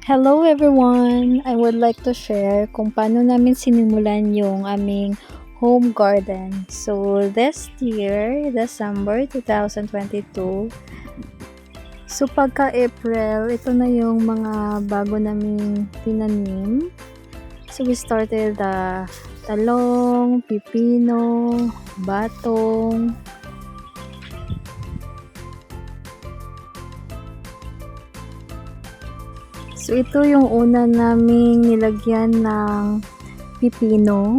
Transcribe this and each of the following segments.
Hello everyone! I would like to share kung paano namin sinimulan yung aming home garden. So, this year, December 2022, so pagka-April, ito na yung mga bago naming tinanim. So, we started talong, pipino, batong, so, ito yung una naming nilagyan ng pipino.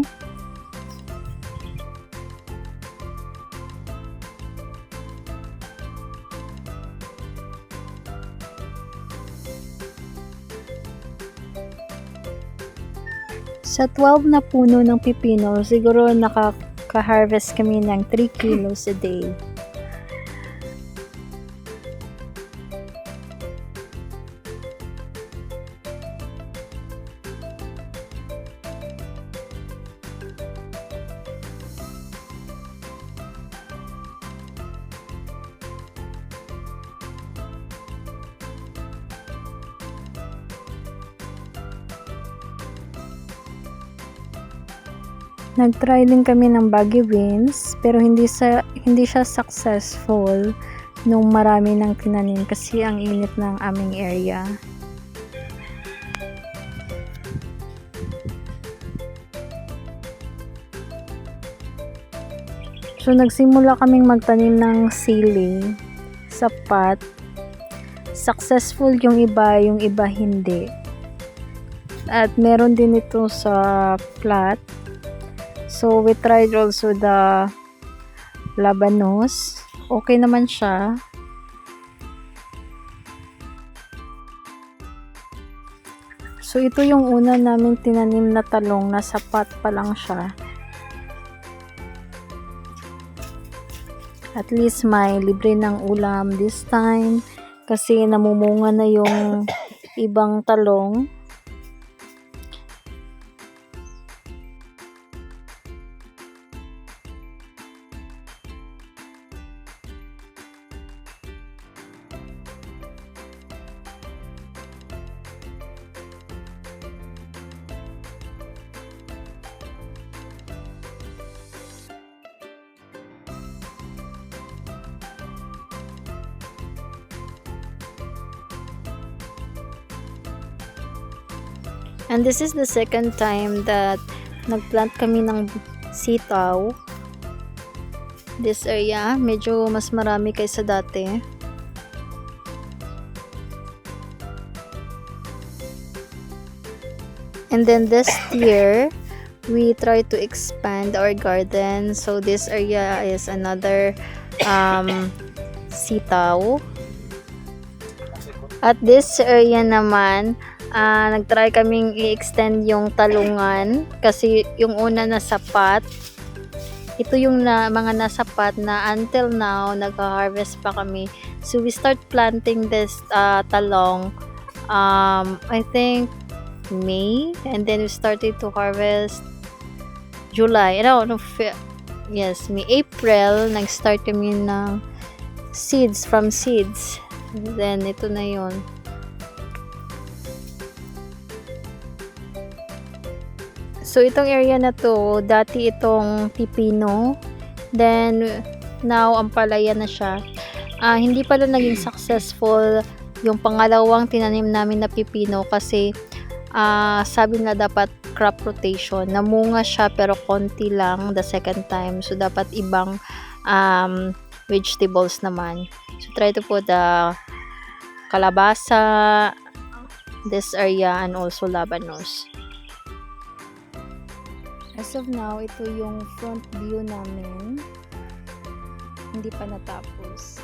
Sa 12 na puno ng pipino, siguro nakaka-harvest kami ng 3 kilos a day. Nag-try din kami ng baggy beans, pero hindi siya successful nung marami ng tinanim kasi ang init ng aming area. So nagsimula kaming magtanim ng sili sa pot. Successful yung iba hindi. At meron din ito sa plat. So, we tried also the labanos. Okay naman siya. So, ito yung una namin tinanim na talong. Nasa pot pa lang siya. At least may libre ng ulam this time. Kasi namumunga na yung ibang talong. And this is the second time that nagplant kami ng sitaw. This area, medyo mas marami kaysa dati. And then this year, we try to expand our garden. So this area is another sitaw. At this area naman, nagtry kaming i-extend yung talungan kasi yung una nasa pot. Ito yung mga nasa pot na until now nag-harvest pa kami. So we start planting this talong I think May, and then we started to harvest July. Yes, May, April nag-start kami ng seeds from seeds. And then ito na yon. So, itong area na to, dati itong pipino. Then, now, ampalaya na siya. Hindi pala naging successful yung pangalawang tinanim namin na pipino kasi sabi na dapat crop rotation. Namunga siya pero konti lang the second time. So, dapat ibang vegetables naman. So, try to put the kalabasa, this area, and also labanos. As of now, ito yung front view namin. Hindi pa natapos.